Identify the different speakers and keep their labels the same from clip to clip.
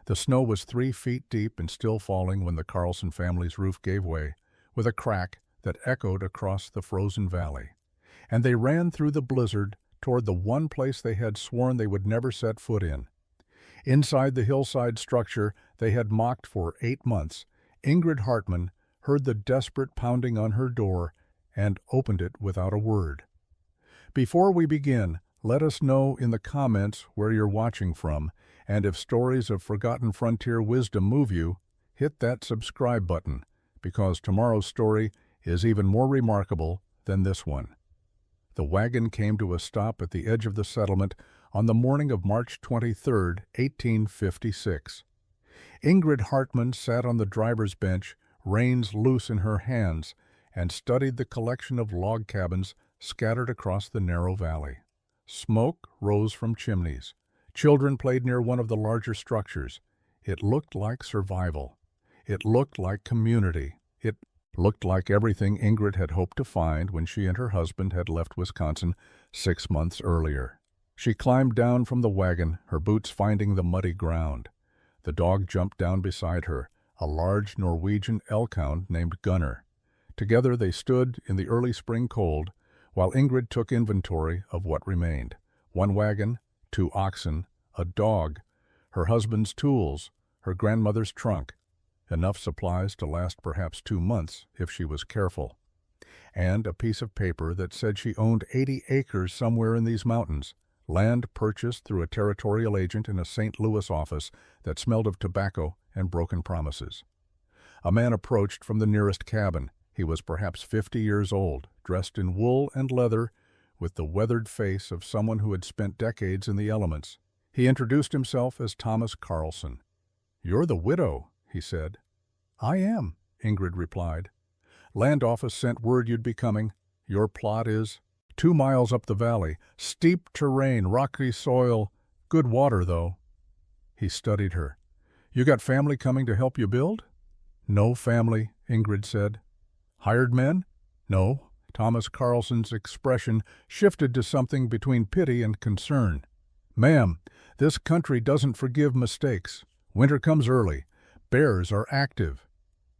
Speaker 1: The snow was 3 feet deep and still falling when the Carlson family's roof gave way, with a crack that echoed across the frozen valley. And they ran through the blizzard toward the one place they had sworn they would never set foot in. Inside the Hillside structure they had mocked for 8 months, Ingrid Hartman heard the desperate pounding on her door and opened it without a word. Before we begin, let us know in the comments where you're watching from, and if stories of forgotten frontier wisdom move you, hit that subscribe button, because tomorrow's story is even more remarkable than this one. The wagon came to a stop at the edge of the settlement on the morning of March 23, 1856. Ingrid Hartman sat on the driver's bench, reins loose in her hands, and studied the collection of log cabins scattered across the narrow valley. Smoke rose from chimneys. Children played near one of the larger structures. It looked like survival. It looked like community. It looked like everything Ingrid had hoped to find when she and her husband had left Wisconsin 6 months earlier. She climbed down from the wagon, her boots finding the muddy ground. The dog jumped down beside her, a large Norwegian elkhound named Gunner. Together they stood in the early spring cold, while Ingrid took inventory of what remained: 1 wagon, 2 oxen, a dog, her husband's tools, her grandmother's trunk, enough supplies to last perhaps 2 months if she was careful, and a piece of paper that said she owned 80 acres somewhere in these mountains, land purchased through a territorial agent in a St. Louis office that smelled of tobacco and broken promises. A man approached from the nearest cabin. He was perhaps 50 years old, dressed in wool and leather, with the weathered face of someone who had spent decades in the elements. He introduced himself as Thomas Carlson. "You're the widow," he said. "I am," Ingrid replied. "Land office sent word you'd be coming. Your plot is 2 miles up the valley. Steep terrain, rocky soil, good water, though." He studied her. "You got family coming to help you build?" "No family," Ingrid said. "Hired men?" "No." Thomas Carlson's expression shifted to something between pity and concern. "Ma'am, this country doesn't forgive mistakes. Winter comes early. Bears are active.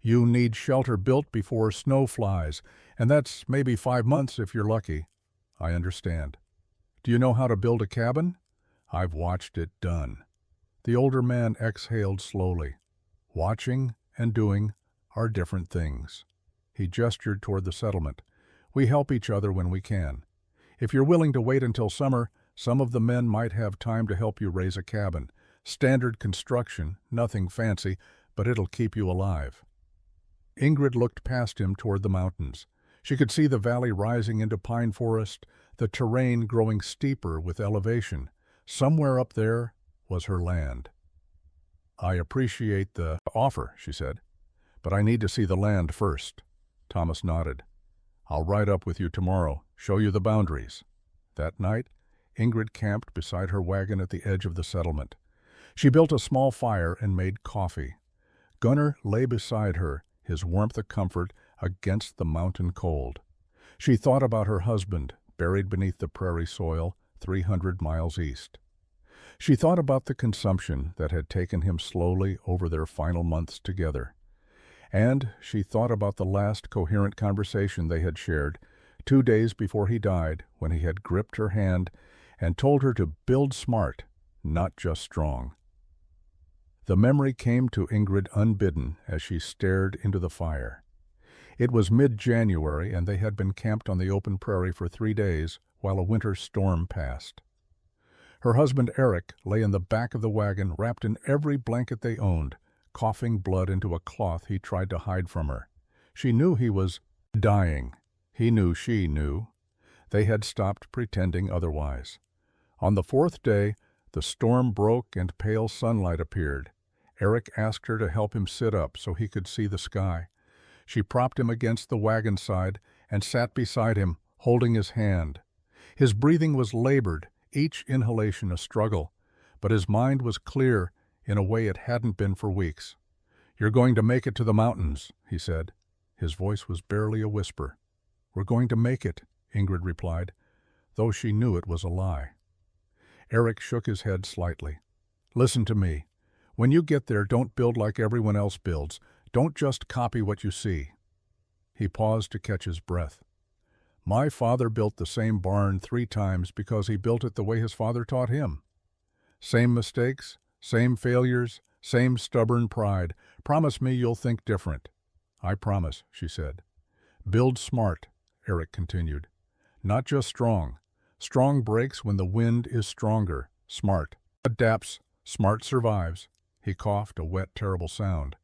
Speaker 1: You need shelter built before snow flies, and that's maybe 5 months if you're lucky." "I understand." "Do you know how to build a cabin?" "I've watched it done." The older man exhaled slowly. "Watching and doing are different things." He gestured toward the settlement. "We help each other when we can. If you're willing to wait until summer, some of the men might have time to help you raise a cabin. Standard construction, nothing fancy, but it'll keep you alive." Ingrid looked past him toward the mountains. She could see the valley rising into pine forest, the terrain growing steeper with elevation. Somewhere up there was her land. "I appreciate the offer," she said, "but I need to see the land first." Thomas nodded. "I'll ride up with you tomorrow, show you the boundaries." That night, Ingrid camped beside her wagon at the edge of the settlement. She built a small fire and made coffee. Gunner lay beside her, his warmth a comfort against the mountain cold. She thought about her husband, buried beneath the prairie soil 300 miles east. She thought about the consumption that had taken him slowly over their final months together. And she thought about the last coherent conversation they had shared 2 days before he died, when he had gripped her hand and told her to build smart, not just strong. The memory came to Ingrid unbidden as she stared into the fire. It was mid-January, and they had been camped on the open prairie for 3 days while a winter storm passed. Her husband Eric lay in the back of the wagon, wrapped in every blanket they owned, coughing blood into a cloth he tried to hide from her. She knew he was dying. He knew she knew. They had stopped pretending otherwise. On the 4th day, the storm broke and pale sunlight appeared. Eric asked her to help him sit up so he could see the sky. She propped him against the wagon side and sat beside him, holding his hand. His breathing was labored, each inhalation a struggle, but his mind was clear in a way it hadn't been for weeks. "You're going to make it to the mountains," he said. His voice was barely a whisper. "We're going to make it," Ingrid replied, though she knew it was a lie. Eric shook his head slightly. "Listen to me. When you get there, don't build like everyone else builds. Don't just copy what you see." He paused to catch his breath. "My father built the same barn 3 times because he built it the way his father taught him. Same mistakes, same failures, same stubborn pride. Promise me you'll think different." "I promise," she said. "Build smart," Eric continued. "Not just strong. Strong breaks when the wind is stronger. Smart adapts, smart survives." He coughed, a wet, terrible sound.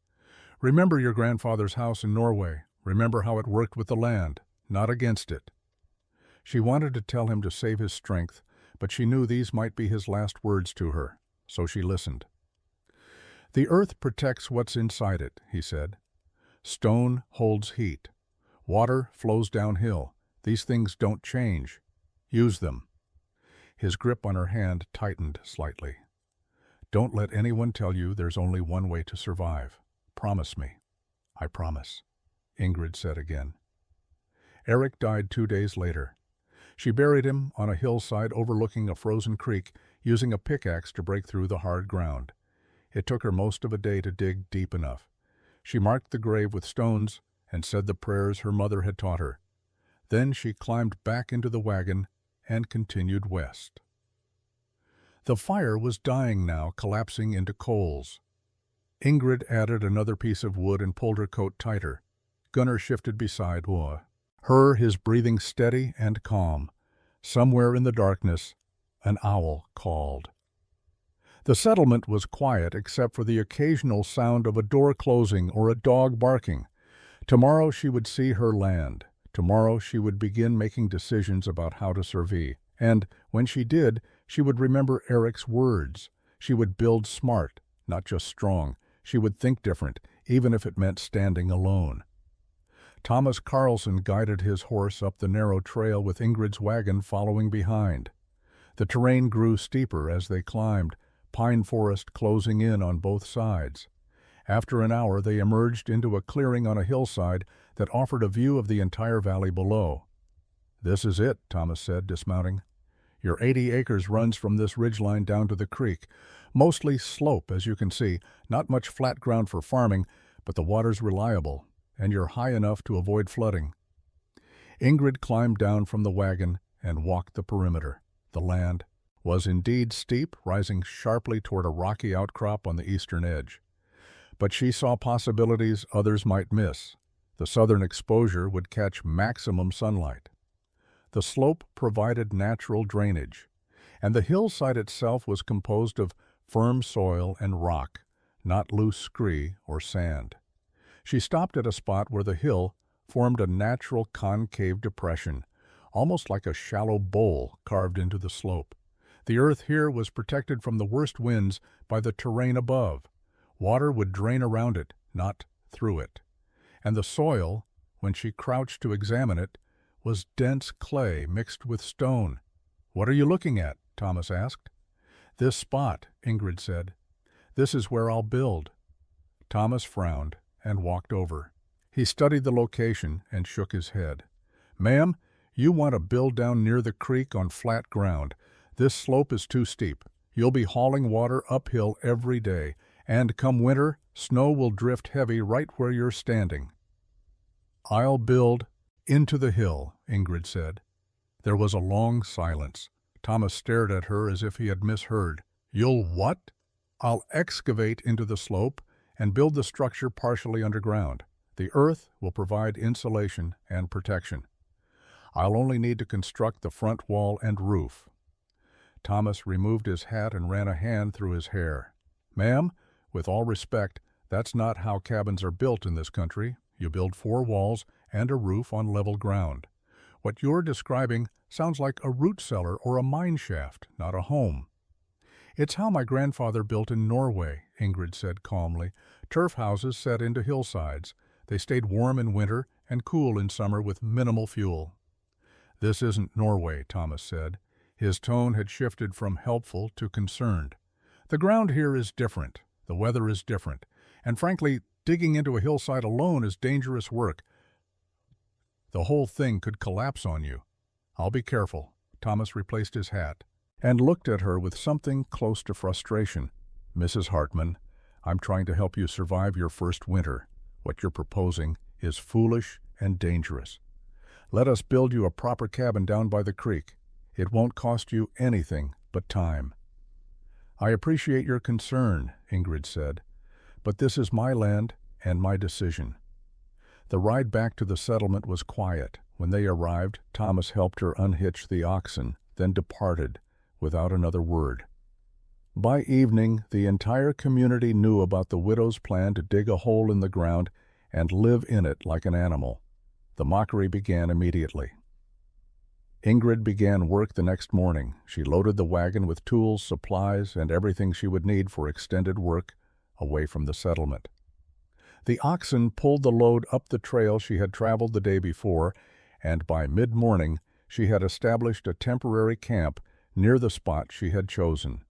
Speaker 1: "Remember your grandfather's house in Norway. Remember how it worked with the land, not against it." She wanted to tell him to save his strength, but she knew these might be his last words to her, so she listened. "The earth protects what's inside it," he said. "Stone holds heat. Water flows downhill. These things don't change. Use them." His grip on her hand tightened slightly. "Don't let anyone tell you there's only one way to survive. Promise me." "I promise," Ingrid said again. Eric died 2 days later. She buried him on a hillside overlooking a frozen creek, using a pickaxe to break through the hard ground. It took her most of a day to dig deep enough. She marked the grave with stones and said the prayers her mother had taught her. Then she climbed back into the wagon and continued west. The fire was dying now, collapsing into coals. Ingrid added another piece of wood and pulled her coat tighter. Gunnar shifted beside her, his breathing steady and calm. Somewhere in the darkness, an owl called. The settlement was quiet except for the occasional sound of a door closing or a dog barking. Tomorrow she would see her land. Tomorrow she would begin making decisions about how to survive. And when she did, she would remember Eric's words. She would build smart, not just strong. She would think different, even if it meant standing alone. Thomas Carlson guided his horse up the narrow trail with Ingrid's wagon following behind. The terrain grew steeper as they climbed, pine forest closing in on both sides. After an hour, they emerged into a clearing on a hillside that offered a view of the entire valley below. "This is it," Thomas said, dismounting. "Your 80 acres runs from this ridgeline down to the creek. Mostly slope, as you can see, not much flat ground for farming, but the water's reliable, and you're high enough to avoid flooding." Ingrid climbed down from the wagon and walked the perimeter. The land was indeed steep, rising sharply toward a rocky outcrop on the eastern edge. But she saw possibilities others might miss. The southern exposure would catch maximum sunlight. The slope provided natural drainage, and the hillside itself was composed of firm soil and rock, not loose scree or sand. She stopped at a spot where the hill formed a natural concave depression, almost like a shallow bowl carved into the slope. The earth here was protected from the worst winds by the terrain above. Water would drain around it, not through it. And the soil, when she crouched to examine it, was dense clay mixed with stone. "What are you looking at?" Thomas asked. "This spot," Ingrid said. "This is where I'll build." Thomas frowned and walked over. He studied the location and shook his head. "Ma'am, you want to build down near the creek on flat ground. This slope is too steep. You'll be hauling water uphill every day, and come winter, snow will drift heavy right where you're standing." "I'll build into the hill," Ingrid said. There was a long silence. Thomas stared at her as if he had misheard. "You'll what?" "I'll excavate into the slope and build the structure partially underground. The earth will provide insulation and protection. I'll only need to construct the front wall and roof." Thomas removed his hat and ran a hand through his hair. "Ma'am, with all respect, that's not how cabins are built in this country. You build 4 walls and a roof on level ground. What you're describing sounds like a root cellar or a mine shaft, not a home." "It's how my grandfather built in Norway," Ingrid said calmly. "Turf houses set into hillsides. They stayed warm in winter and cool in summer with minimal fuel." "This isn't Norway," Thomas said. His tone had shifted from helpful to concerned. "The ground here is different. The weather is different. And frankly, digging into a hillside alone is dangerous work. The whole thing could collapse on you." "I'll be careful." Thomas replaced his hat and looked at her with something close to frustration. "Mrs. Hartman, I'm trying to help you survive your first winter. What you're proposing is foolish and dangerous. Let us build you a proper cabin down by the creek. It won't cost you anything but time." "I appreciate your concern," Ingrid said, "but this is my land and my decision." The ride back to the settlement was quiet. When they arrived, Thomas helped her unhitch the oxen, then departed without another word. By evening, the entire community knew about the widow's plan to dig a hole in the ground and live in it like an animal. The mockery began immediately. Ingrid began work the next morning. She loaded the wagon with tools, supplies, and everything she would need for extended work away from the settlement. The oxen pulled the load up the trail she had traveled the day before, and by mid-morning she had established a temporary camp near the spot she had chosen.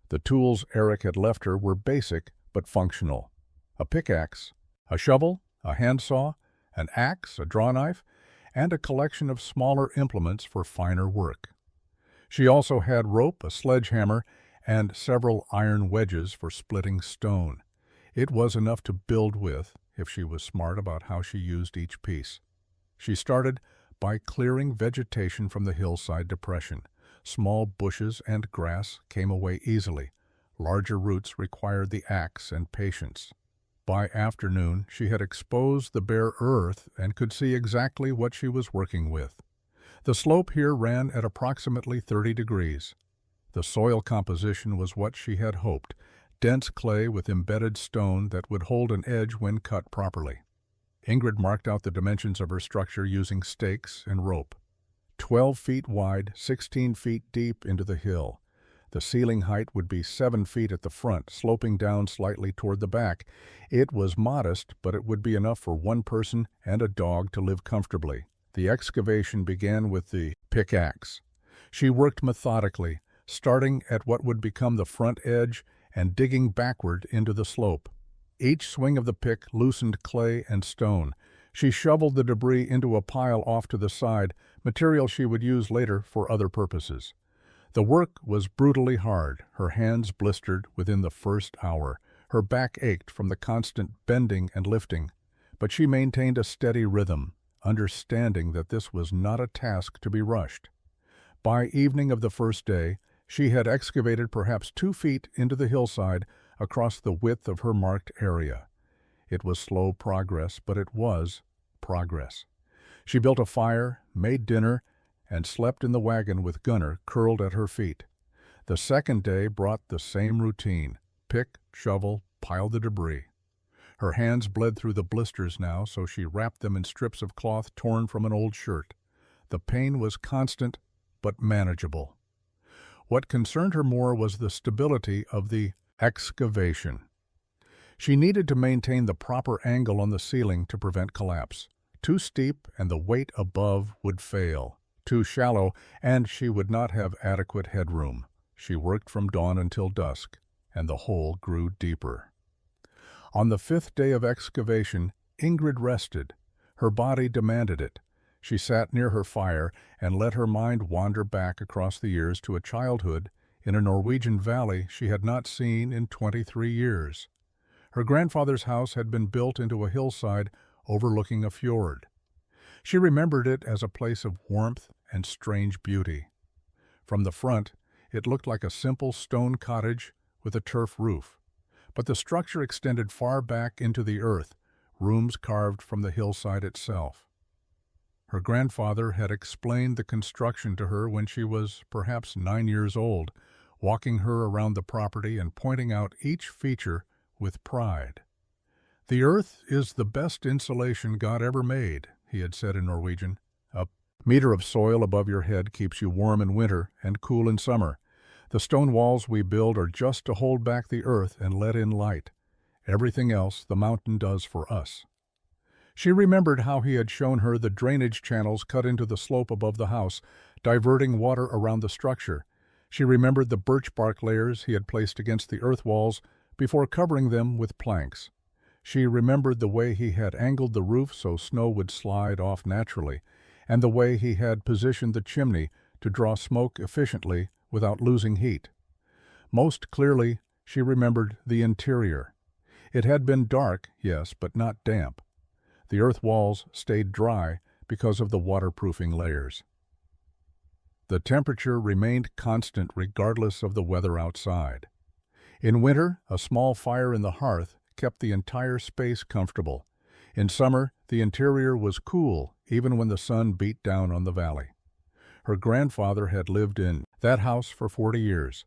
Speaker 1: The tools Eric had left her were basic but functional: a pickaxe, a shovel, a handsaw, an axe, a draw knife, and a collection of smaller implements for finer work. She also had rope, a sledgehammer, and several iron wedges for splitting stone. It was enough to build with if she was smart about how she used each piece. She started by clearing vegetation from the hillside depression. Small bushes and grass came away easily. Larger roots required the axe and patience. By afternoon, she had exposed the bare earth and could see exactly what she was working with. The slope here ran at approximately 30 degrees. The soil composition was what she had hoped: dense clay with embedded stone that would hold an edge when cut properly. Ingrid marked out the dimensions of her structure using stakes and rope. 12 feet wide, 16 feet deep into the hill. The ceiling height would be 7 feet at the front, sloping down slightly toward the back. It was modest, but it would be enough for one person and a dog to live comfortably. The excavation began with the pickaxe. She worked methodically, starting at what would become the front edge and digging backward into the slope. Each swing of the pick loosened clay and stone. She shoveled the debris into a pile off to the side, material she would use later for other purposes. The work was brutally hard. Her hands blistered within the first hour. Her back ached from the constant bending and lifting. But she maintained a steady rhythm, understanding that this was not a task to be rushed. By evening of the first day, she had excavated perhaps 2 feet into the hillside across the width of her marked area. It was slow progress, but it was progress. She built a fire, made dinner, and slept in the wagon with Gunner curled at her feet. The second day brought the same routine: pick, shovel, pile the debris. Her hands bled through the blisters now, so she wrapped them in strips of cloth torn from an old shirt. The pain was constant, but manageable. What concerned her more was the stability of the excavation. She needed to maintain the proper angle on the ceiling to prevent collapse. Too steep and the weight above would fail. Too shallow and she would not have adequate headroom. She worked from dawn until dusk, and the hole grew deeper. On the 5th day of excavation, Ingrid rested. Her body demanded it. She sat near her fire and let her mind wander back across the years to a childhood in a Norwegian valley she had not seen in 23 years. Her grandfather's house had been built into a hillside overlooking a fjord. She remembered it as a place of warmth and strange beauty. From the front, it looked like a simple stone cottage with a turf roof. But the structure extended far back into the earth, rooms carved from the hillside itself. Her grandfather had explained the construction to her when she was perhaps 9 years old, walking her around the property and pointing out each feature with pride. "The earth is the best insulation God ever made," he had said in Norwegian. "A meter of soil above your head keeps you warm in winter and cool in summer. The stone walls we build are just to hold back the earth and let in light. Everything else the mountain does for us." She remembered how he had shown her the drainage channels cut into the slope above the house, diverting water around the structure. She remembered the birch bark layers he had placed against the earth walls before covering them with planks. She remembered the way he had angled the roof so snow would slide off naturally, and the way he had positioned the chimney to draw smoke efficiently without losing heat. Most clearly, she remembered the interior. It had been dark, yes, but not damp. The earth walls stayed dry because of the waterproofing layers. The temperature remained constant regardless of the weather outside. In winter, a small fire in the hearth kept the entire space comfortable. In summer, the interior was cool even when the sun beat down on the valley. Her grandfather had lived in that house for 40 years.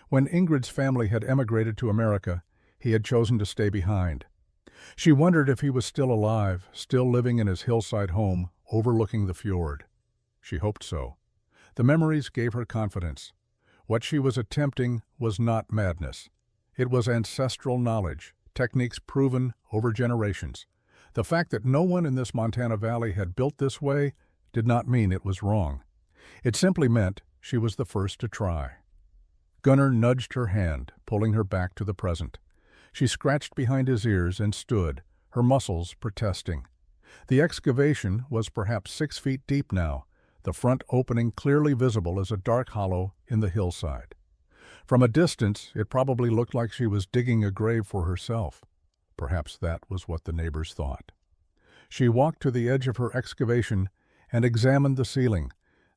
Speaker 1: When Ingrid's family had emigrated to America, he had chosen to stay behind. She wondered if he was still alive, still living in his hillside home overlooking the fjord. She hoped so. The memories gave her confidence. What she was attempting was not madness. It was ancestral knowledge, techniques proven over generations. The fact that no one in this Montana valley had built this way did not mean it was wrong. It simply meant she was the first to try. Gunnar nudged her hand, pulling her back to the present. She scratched behind his ears and stood, her muscles protesting. The excavation was perhaps 6 feet deep now, the front opening clearly visible as a dark hollow in the hillside. From a distance, it probably looked like she was digging a grave for herself. Perhaps that was what the neighbors thought. She walked to the edge of her excavation and examined the ceiling.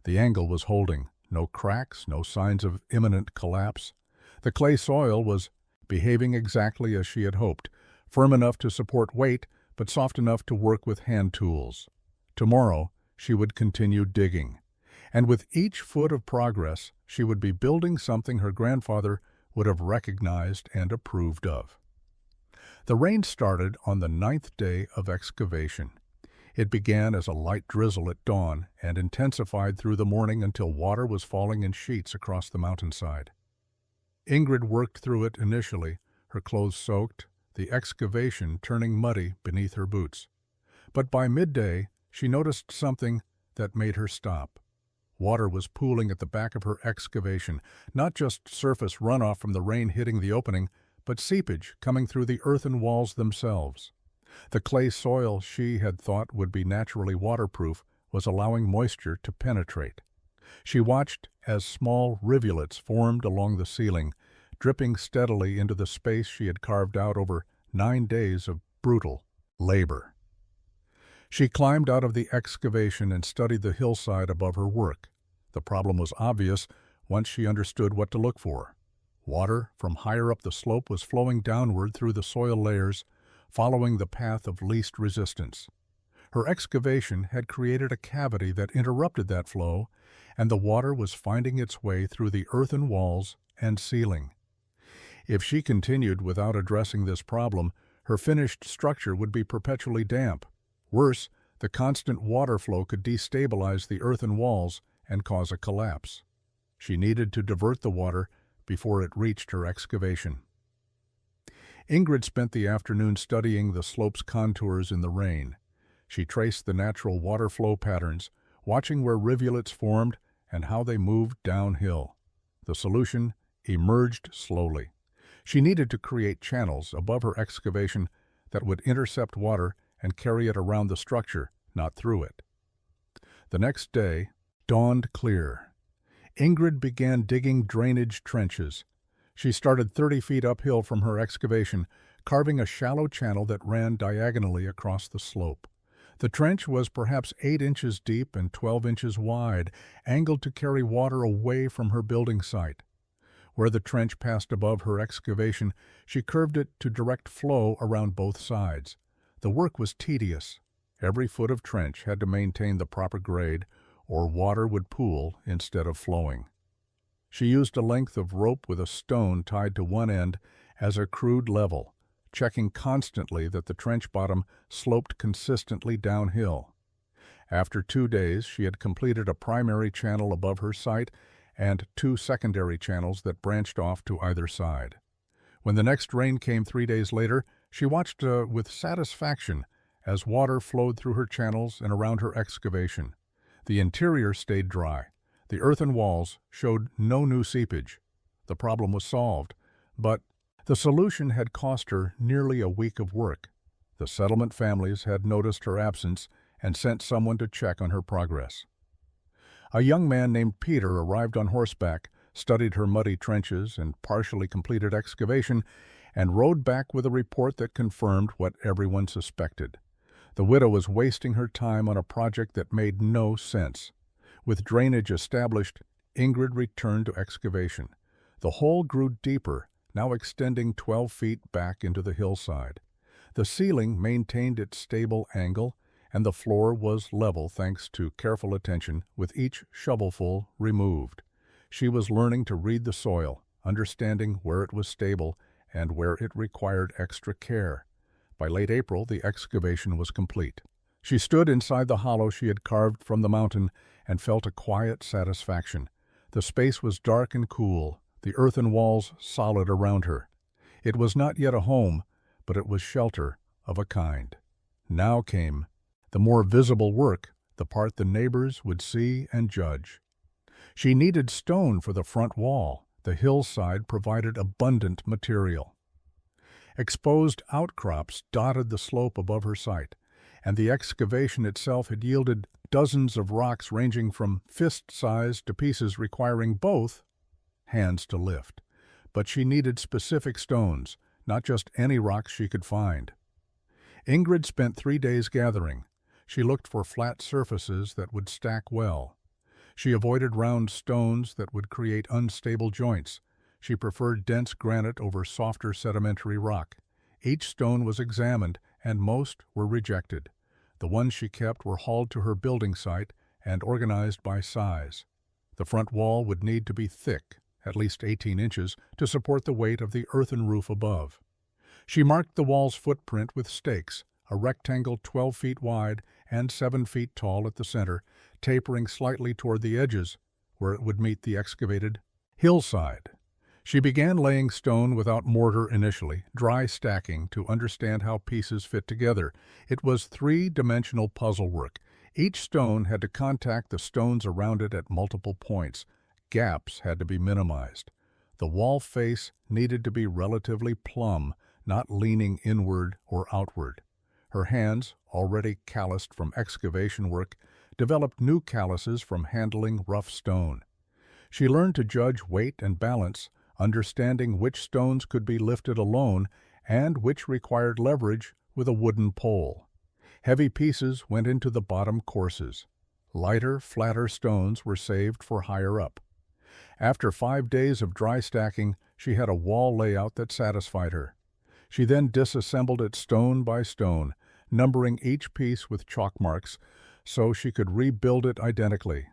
Speaker 1: The angle was holding, no cracks, no signs of imminent collapse. The clay soil was behaving exactly as she had hoped, firm enough to support weight, but soft enough to work with hand tools. Tomorrow, she would continue digging. And with each foot of progress, she would be building something her grandfather would have recognized and approved of. The rain started on the 9th day of excavation. It began as a light drizzle at dawn and intensified through the morning until water was falling in sheets across the mountainside. Ingrid worked through it initially, her clothes soaked, the excavation turning muddy beneath her boots. But by midday, she noticed something that made her stop. Water was pooling at the back of her excavation, not just surface runoff from the rain hitting the opening, but seepage coming through the earthen walls themselves. The clay soil she had thought would be naturally waterproof was allowing moisture to penetrate. She watched as small rivulets formed along the ceiling, dripping steadily into the space she had carved out over 9 days of brutal labor. She climbed out of the excavation and studied the hillside above her work. The problem was obvious once she understood what to look for. Water from higher up the slope was flowing downward through the soil layers, following the path of least resistance. Her excavation had created a cavity that interrupted that flow, and the water was finding its way through the earthen walls and ceiling. If she continued without addressing this problem, her finished structure would be perpetually damp. Worse, the constant water flow could destabilize the earthen walls and cause a collapse. She needed to divert the water before it reached her excavation. Ingrid spent the afternoon studying the slope's contours in the rain. She traced the natural water flow patterns, watching where rivulets formed and how they moved downhill. The solution emerged slowly. She needed to create channels above her excavation that would intercept water and carry it around the structure, not through it. The next day dawned clear. Ingrid began digging drainage trenches. She started 30 feet uphill from her excavation, carving a shallow channel that ran diagonally across the slope. The trench was perhaps 8 inches deep and 12 inches wide, angled to carry water away from her building site. Where the trench passed above her excavation, she curved it to direct flow around both sides. The work was tedious. Every foot of trench had to maintain the proper grade, or water would pool instead of flowing. She used a length of rope with a stone tied to one end as a crude level, checking constantly that the trench bottom sloped consistently downhill. After 2 days, she had completed a primary channel above her site and 2 secondary channels that branched off to either side. When the next rain came 3 days later, she watched with satisfaction as water flowed through her channels and around her excavation. The interior stayed dry. The earthen walls showed no new seepage. The problem was solved, but the solution had cost her nearly a week of work. The settlement families had noticed her absence and sent someone to check on her progress. A young man named Peter arrived on horseback, studied her muddy trenches and partially completed excavation, and rode back with a report that confirmed what everyone suspected. The widow was wasting her time on a project that made no sense. With drainage established, Ingrid returned to excavation. The hole grew deeper, now extending 12 feet back into the hillside. The ceiling maintained its stable angle, and the floor was level thanks to careful attention with each shovelful removed. She was learning to read the soil, understanding where it was stable and where it required extra care. By late April, the excavation was complete. She stood inside the hollow she had carved from the mountain and felt a quiet satisfaction. The space was dark and cool, the earthen walls solid around her. It was not yet a home, but it was shelter of a kind. Now came the more visible work, the part the neighbors would see and judge. She needed stone for the front wall. The hillside provided abundant material. Exposed outcrops dotted the slope above her site, and the excavation itself had yielded dozens of rocks ranging from fist-size to pieces requiring both hands to lift. But she needed specific stones, not just any rocks she could find. Ingrid spent 3 days gathering. She looked for flat surfaces that would stack well. She avoided round stones that would create unstable joints. She preferred dense granite over softer sedimentary rock. Each stone was examined, and most were rejected. The ones she kept were hauled to her building site and organized by size. The front wall would need to be thick, at least 18 inches, to support the weight of the earthen roof above. She marked the wall's footprint with stakes, a rectangle 12 feet wide and 7 feet tall at the center, tapering slightly toward the edges, where it would meet the excavated hillside. She began laying stone without mortar initially, dry stacking to understand how pieces fit together. It was 3-dimensional puzzle work. Each stone had to contact the stones around it at multiple points. Gaps had to be minimized. The wall face needed to be relatively plumb, not leaning inward or outward. Her hands, already calloused from excavation work, developed new calluses from handling rough stone. She learned to judge weight and balance, understanding which stones could be lifted alone and which required leverage with a wooden pole. Heavy pieces went into the bottom courses. Lighter, flatter stones were saved for higher up. After 5 days of dry stacking, she had a wall layout that satisfied her. She then disassembled it stone by stone, numbering each piece with chalk marks so she could rebuild it identically.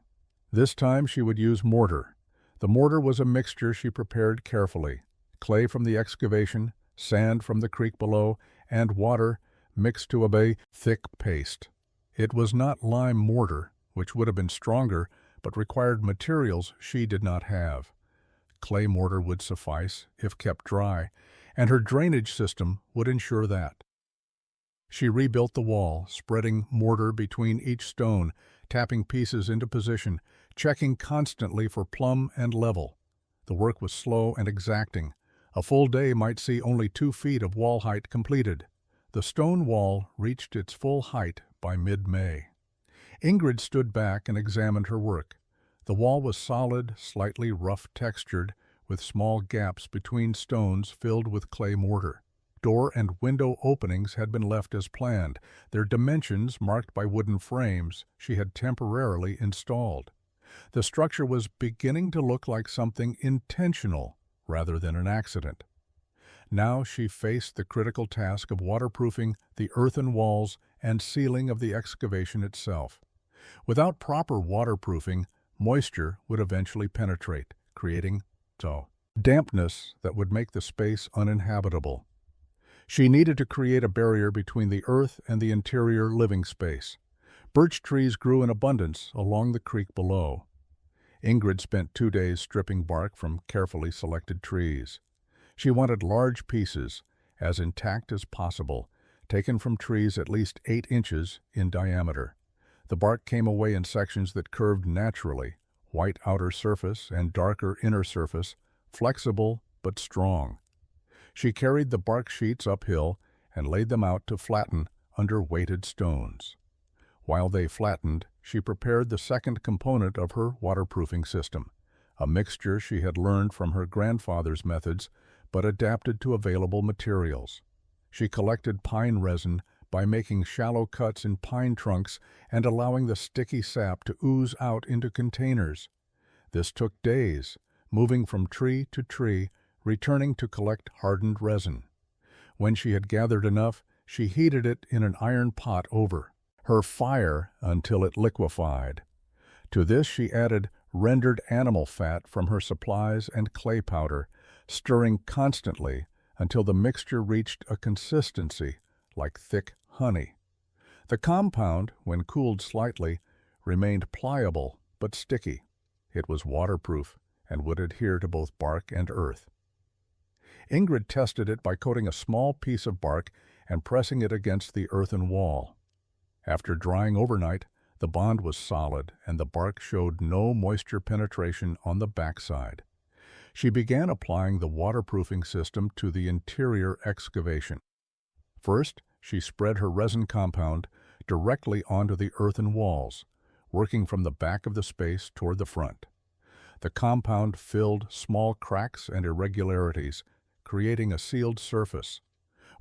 Speaker 1: This time she would use mortar. The mortar was a mixture she prepared carefully: clay from the excavation, sand from the creek below, and water mixed to a thick paste. It was not lime mortar, which would have been stronger, but required materials she did not have. Clay mortar would suffice if kept dry, and her drainage system would ensure that. She rebuilt the wall, spreading mortar between each stone, tapping pieces into position, checking constantly for plumb and level. The work was slow and exacting. A full day might see only 2 feet of wall height completed. The stone wall reached its full height by mid-May. Ingrid stood back and examined her work. The wall was solid, slightly rough-textured, with small gaps between stones filled with clay mortar. Door and window openings had been left as planned, their dimensions marked by wooden frames she had temporarily installed. The structure was beginning to look like something intentional rather than an accident. Now she faced the critical task of waterproofing the earthen walls and sealing of the excavation itself. Without proper waterproofing, moisture would eventually penetrate, creating dampness that would make the space uninhabitable. She needed to create a barrier between the earth and the interior living space. Birch trees grew in abundance along the creek below. Ingrid spent 2 days stripping bark from carefully selected trees. She wanted large pieces, as intact as possible, taken from trees at least 8 inches in diameter. The bark came away in sections that curved naturally, white outer surface and darker inner surface, flexible but strong. She carried the bark sheets uphill and laid them out to flatten under weighted stones. While they flattened, she prepared the second component of her waterproofing system, a mixture she had learned from her grandfather's methods, but adapted to available materials. She collected pine resin by making shallow cuts in pine trunks and allowing the sticky sap to ooze out into containers. This took days, moving from tree to tree, returning to collect hardened resin. When she had gathered enough, she heated it in an iron pot over her fire until it liquefied. To this she added rendered animal fat from her supplies and clay powder, stirring constantly until the mixture reached a consistency like thick honey. The compound, when cooled slightly, remained pliable but sticky. It was waterproof and would adhere to both bark and earth. Ingrid tested it by coating a small piece of bark and pressing it against the earthen wall. After drying overnight, the bond was solid and the bark showed no moisture penetration on the backside. She began applying the waterproofing system to the interior excavation. First, she spread her resin compound directly onto the earthen walls, working from the back of the space toward the front. The compound filled small cracks and irregularities, creating a sealed surface.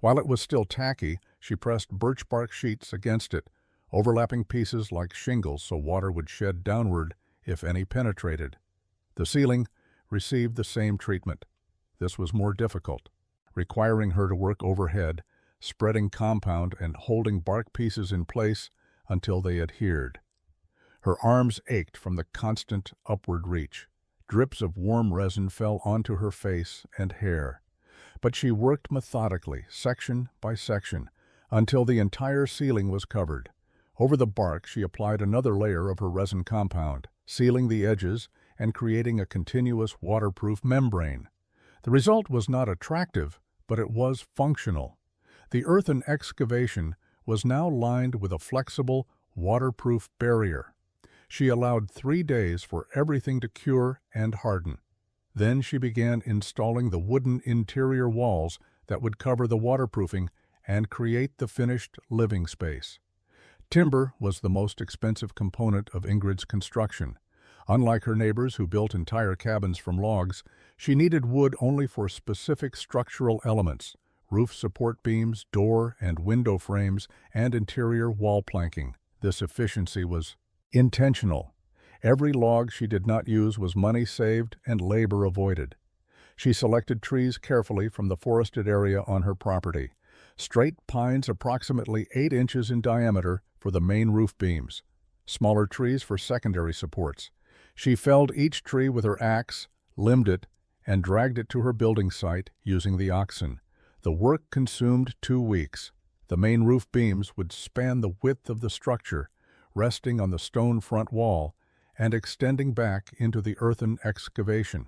Speaker 1: While it was still tacky, she pressed birch bark sheets against it, overlapping pieces like shingles so water would shed downward if any penetrated. The ceiling received the same treatment. This was more difficult, requiring her to work overhead, spreading compound and holding bark pieces in place until they adhered. Her arms ached from the constant upward reach. Drips of warm resin fell onto her face and hair. But she worked methodically, section by section, until the entire ceiling was covered. Over the bark, she applied another layer of her resin compound, sealing the edges and creating a continuous waterproof membrane. The result was not attractive, but it was functional. The earthen excavation was now lined with a flexible, waterproof barrier. She allowed 3 days for everything to cure and harden. Then she began installing the wooden interior walls that would cover the waterproofing and create the finished living space. Timber was the most expensive component of Ingrid's construction. Unlike her neighbors who built entire cabins from logs, she needed wood only for specific structural elements: roof support beams, door and window frames, and interior wall planking. This efficiency was intentional. Every log she did not use was money saved and labor avoided. She selected trees carefully from the forested area on her property. Straight pines approximately 8 inches in diameter for the main roof beams, smaller trees for secondary supports. She felled each tree with her axe, limbed it, and dragged it to her building site using the oxen. The work consumed 2 weeks. The main roof beams would span the width of the structure, resting on the stone front wall and extending back into the earthen excavation.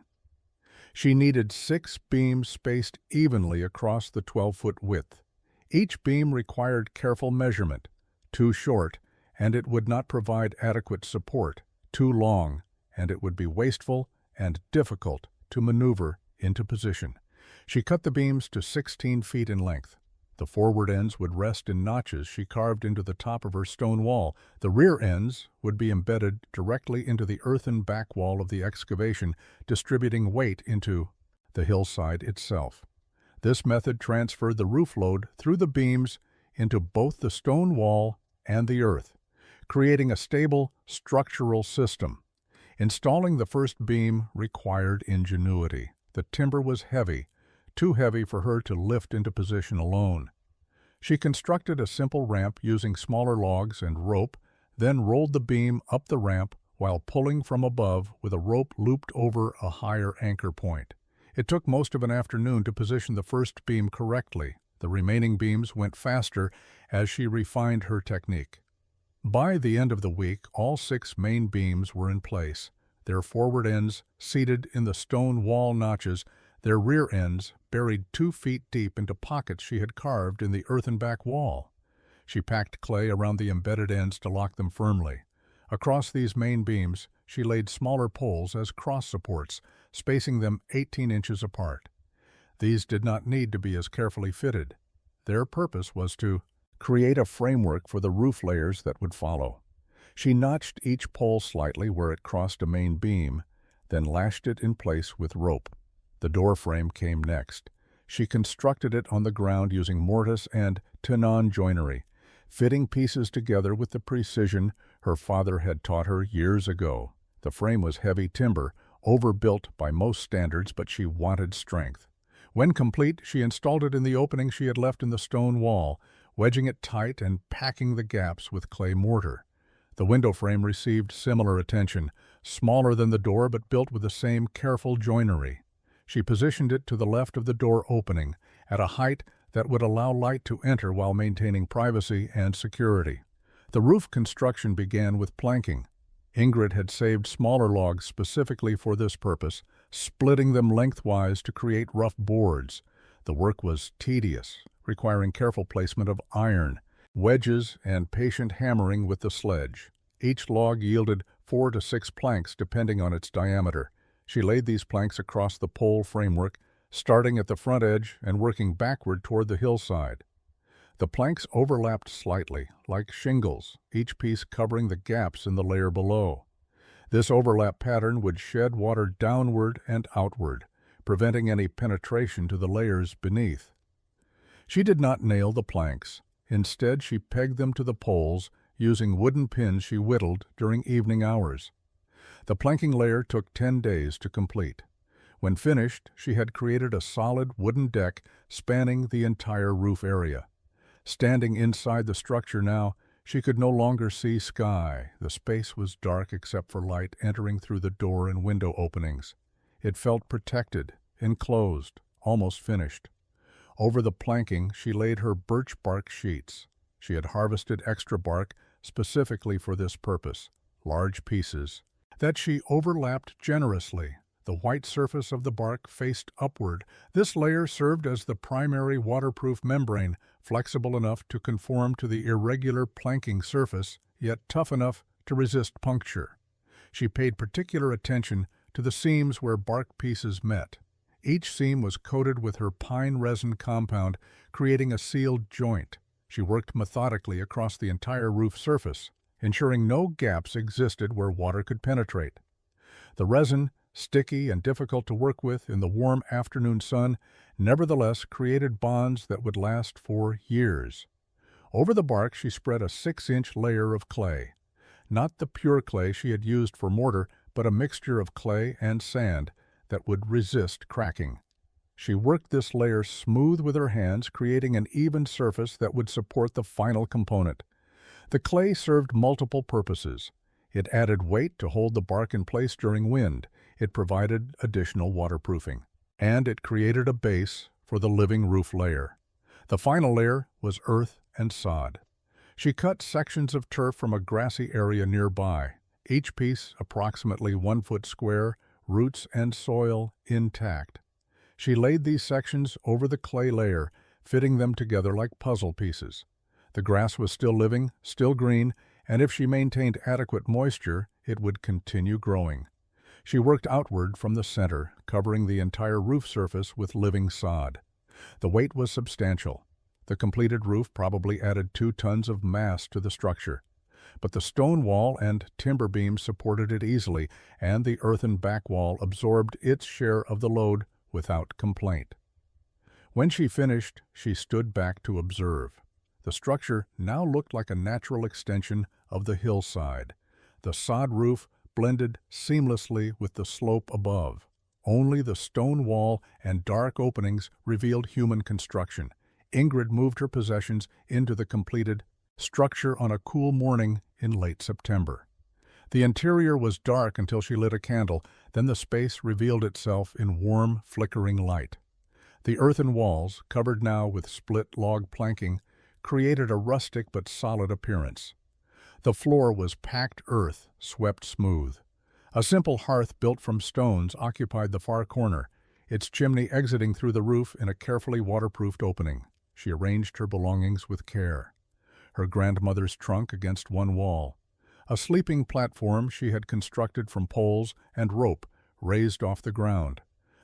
Speaker 1: She needed 6 beams spaced evenly across the 12-foot width. Each beam required careful measurement. Too short, and it would not provide adequate support. Too long, and it would be wasteful and difficult to maneuver into position. She cut the beams to 16 feet in length. The forward ends would rest in notches she carved into the top of her stone wall. The rear ends would be embedded directly into the earthen back wall of the excavation, distributing weight into the hillside itself. This method transferred the roof load through the beams into both the stone wall and the earth, creating a stable structural system. Installing the first beam required ingenuity. The timber was heavy, too heavy for her to lift into position alone. She constructed a simple ramp using smaller logs and rope, then rolled the beam up the ramp while pulling from above with a rope looped over a higher anchor point. It took most of an afternoon to position the first beam correctly. The remaining beams went faster as she refined her technique. By the end of the week, all 6 main beams were in place, their forward ends seated in the stone wall notches, their rear ends buried 2 feet deep into pockets she had carved in the earthen back wall. She packed clay around the embedded ends to lock them firmly. Across these main beams, she laid smaller poles as cross supports, spacing them 18 inches apart. These did not need to be as carefully fitted. Their purpose was to create a framework for the roof layers that would follow. She notched each pole slightly where it crossed a main beam, then lashed it in place with rope. The door frame came next. She constructed it on the ground using mortise and tenon joinery, fitting pieces together with the precision her father had taught her years ago. The frame was heavy timber, overbuilt by most standards, but she wanted strength. When complete, she installed it in the opening she had left in the stone wall, wedging it tight and packing the gaps with clay mortar. The window frame received similar attention, smaller than the door but built with the same careful joinery. She positioned it to the left of the door opening, at a height that would allow light to enter while maintaining privacy and security. The roof construction began with planking. Ingrid had saved smaller logs specifically for this purpose, splitting them lengthwise to create rough boards. The work was tedious, requiring careful placement of iron, wedges, and patient hammering with the sledge. Each log yielded 4 to 6 planks depending on its diameter. She laid these planks across the pole framework, starting at the front edge and working backward toward the hillside. The planks overlapped slightly, like shingles, each piece covering the gaps in the layer below. This overlap pattern would shed water downward and outward, preventing any penetration to the layers beneath. She did not nail the planks. Instead, she pegged them to the poles using wooden pins she whittled during evening hours. The planking layer took 10 days to complete. When finished, she had created a solid wooden deck spanning the entire roof area. Standing inside the structure now, she could no longer see sky. The space was dark except for light entering through the door and window openings. It felt protected, enclosed, almost finished. Over the planking, she laid her birch bark sheets. She had harvested extra bark specifically for this purpose, large pieces, that she overlapped generously. The white surface of the bark faced upward. This layer served as the primary waterproof membrane, flexible enough to conform to the irregular planking surface, yet tough enough to resist puncture. She paid particular attention to the seams where bark pieces met. Each seam was coated with her pine resin compound, creating a sealed joint. She worked methodically across the entire roof surface, ensuring no gaps existed where water could penetrate. The resin, sticky and difficult to work with in the warm afternoon sun, nevertheless created bonds that would last for years. Over the bark she spread a 6-inch layer of clay. Not the pure clay she had used for mortar, but a mixture of clay and sand that would resist cracking. She worked this layer smooth with her hands, creating an even surface that would support the final component. The clay served multiple purposes. It added weight to hold the bark in place during wind. It provided additional waterproofing. And it created a base for the living roof layer. The final layer was earth and sod. She cut sections of turf from a grassy area nearby, each piece approximately 1 foot square, roots and soil intact. She laid these sections over the clay layer, fitting them together like puzzle pieces. The grass was still living, still green, and if she maintained adequate moisture, it would continue growing. She worked outward from the center, covering the entire roof surface with living sod. The weight was substantial. The completed roof probably added 2 tons of mass to the structure. But the stone wall and timber beams supported it easily, and the earthen back wall absorbed its share of the load without complaint. When she finished, she stood back to observe. The structure now looked like a natural extension of the hillside. The sod roof blended seamlessly with the slope above. Only the stone wall and dark openings revealed human construction. Ingrid moved her possessions into the completed structure on a cool morning in late September. The interior was dark until she lit a candle, then the space revealed itself in warm, flickering light. The earthen walls, covered now with split log planking, created a rustic but solid appearance. The floor was packed earth, swept smooth. A simple hearth built from stones occupied the far corner, its chimney exiting through the roof in a carefully waterproofed opening. She arranged her belongings with care. Her grandmother's trunk against one wall. A sleeping platform she had constructed from poles and rope raised off the ground.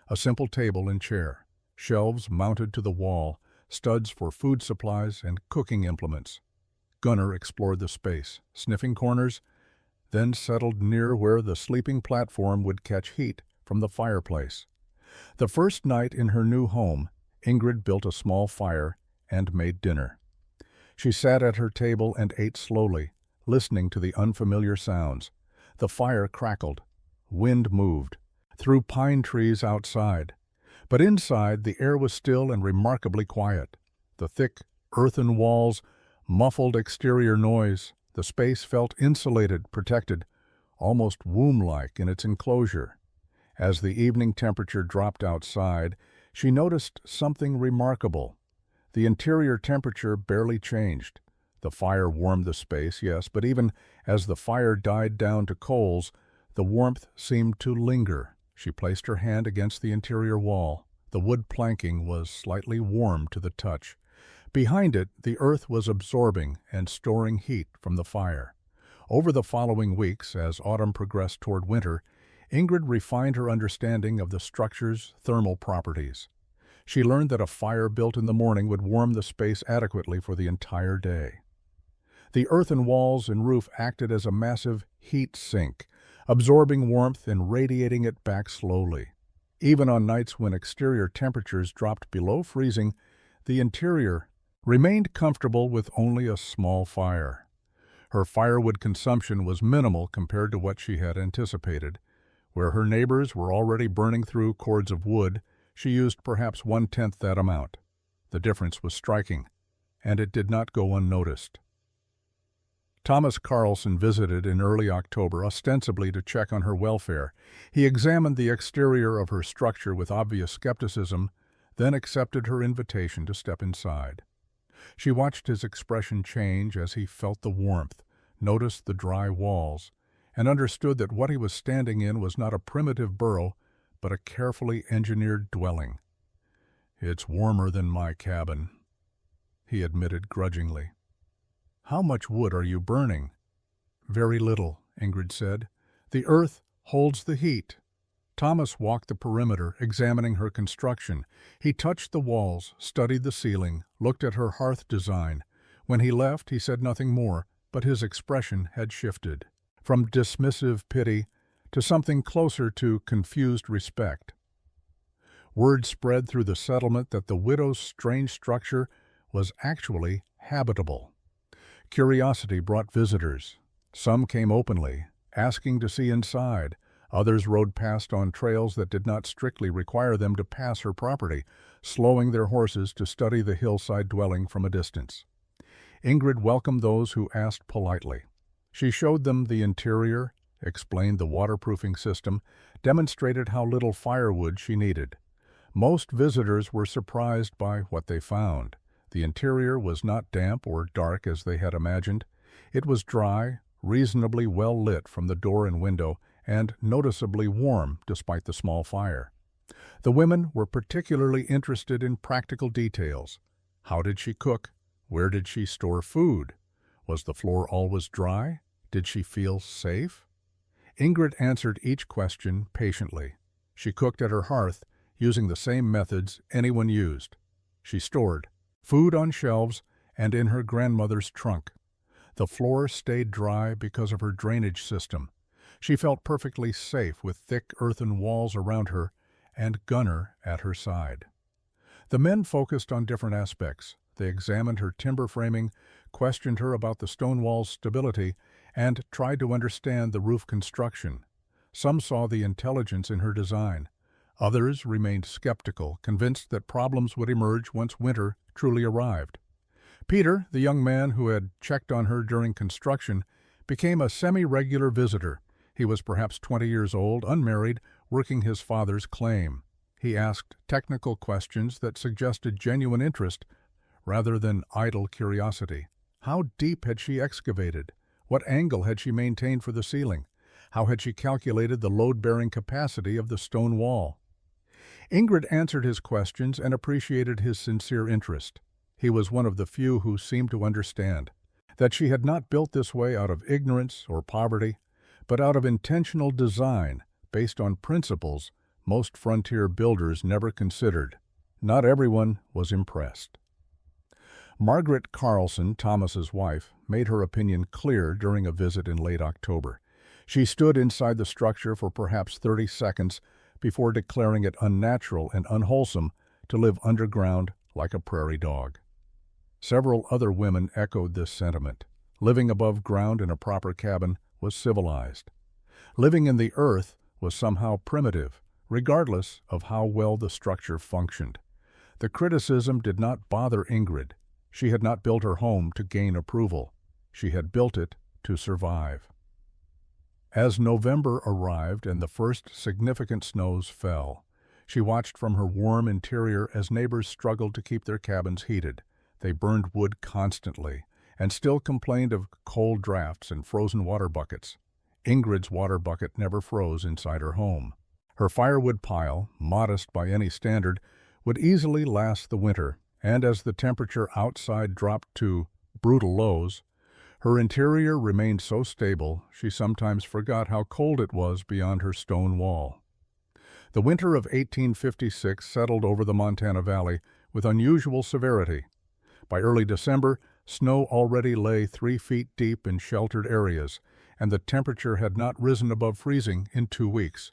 Speaker 1: A simple table and chair. Shelves mounted to the wall, studs for food supplies and cooking implements. Gunnar explored the space, sniffing corners, then settled near where the sleeping platform would catch heat from the fireplace. The first night in her new home, Ingrid built a small fire and made dinner. She sat at her table and ate slowly, listening to the unfamiliar sounds. The fire crackled. Wind moved through pine trees outside. But inside, the air was still and remarkably quiet. The thick, earthen walls muffled exterior noise. The space felt insulated, protected, almost womb-like in its enclosure. As the evening temperature dropped outside, she noticed something remarkable. The interior temperature barely changed. The fire warmed the space, yes, but even as the fire died down to coals, the warmth seemed to linger. She placed her hand against the interior wall. The wood planking was slightly warm to the touch. Behind it, the earth was absorbing and storing heat from the fire. Over the following weeks, as autumn progressed toward winter, Ingrid refined her understanding of the structure's thermal properties. She learned that a fire built in the morning would warm the space adequately for the entire day. The earthen walls and roof acted as a massive heat sink, absorbing warmth and radiating it back slowly. Even on nights when exterior temperatures dropped below freezing, the interior remained comfortable with only a small fire. Her firewood consumption was minimal compared to what she had anticipated. Where her neighbors were already burning through cords of wood, she used perhaps 1/10 that amount. The difference was striking, and it did not go unnoticed. Thomas Carlson visited in early October, ostensibly to check on her welfare. He examined the exterior of her structure with obvious skepticism, then accepted her invitation to step inside. She watched his expression change as he felt the warmth, noticed the dry walls, and understood that what he was standing in was not a primitive burrow, but a carefully engineered dwelling. "It's warmer than my cabin," he admitted grudgingly. "How much wood are you burning?" "Very little," Ingrid said. "The earth holds the heat." Thomas walked the perimeter, examining her construction. He touched the walls, studied the ceiling, looked at her hearth design. When he left, he said nothing more, but his expression had shifted from dismissive pity to something closer to confused respect. Word spread through the settlement that the widow's strange structure was actually habitable. Curiosity brought visitors. Some came openly, asking to see inside. Others rode past on trails that did not strictly require them to pass her property, slowing their horses to study the hillside dwelling from a distance. Ingrid welcomed those who asked politely. She showed them the interior, explained the waterproofing system, demonstrated how little firewood she needed. Most visitors were surprised by what they found. The interior was not damp or dark as they had imagined. It was dry, reasonably well lit from the door and window, and noticeably warm despite the small fire. The women were particularly interested in practical details. How did she cook? Where did she store food? Was the floor always dry? Did she feel safe? Ingrid answered each question patiently. She cooked at her hearth, using the same methods anyone used. She stored food on shelves and in her grandmother's trunk. The floor stayed dry because of her drainage system. She felt perfectly safe with thick earthen walls around her and Gunner at her side. The men focused on different aspects. They examined her timber framing, questioned her about the stone wall's stability, and tried to understand the roof construction. Some saw the intelligence in her design. Others remained skeptical, convinced that problems would emerge once winter truly arrived. Peter, the young man who had checked on her during construction, became a semi-regular visitor. He was perhaps 20 years old, unmarried, working his father's claim. He asked technical questions that suggested genuine interest rather than idle curiosity. How deep had she excavated? What angle had she maintained for the ceiling? How had she calculated the load-bearing capacity of the stone wall? Ingrid answered his questions and appreciated his sincere interest. He was one of the few who seemed to understand that she had not built this way out of ignorance or poverty, but out of intentional design based on principles most frontier builders never considered. Not everyone was impressed. Margaret Carlson, Thomas's wife, made her opinion clear during a visit in late October. She stood inside the structure for perhaps 30 seconds before declaring it unnatural and unwholesome to live underground like a prairie dog. Several other women echoed this sentiment. Living above ground in a proper cabin was civilized. Living in the earth was somehow primitive, regardless of how well the structure functioned. The criticism did not bother Ingrid. She had not built her home to gain approval. She had built it to survive. As November arrived and the first significant snows fell, she watched from her warm interior as neighbors struggled to keep their cabins heated. They burned wood constantly and still complained of cold drafts and frozen water buckets. Ingrid's water bucket never froze inside her home. Her firewood pile, modest by any standard, would easily last the winter, and as the temperature outside dropped to brutal lows, her interior remained so stable she sometimes forgot how cold it was beyond her stone wall. The winter of 1856 settled over the Montana Valley with unusual severity. By early December, snow already lay 3 feet deep in sheltered areas, and the temperature had not risen above freezing in 2 weeks.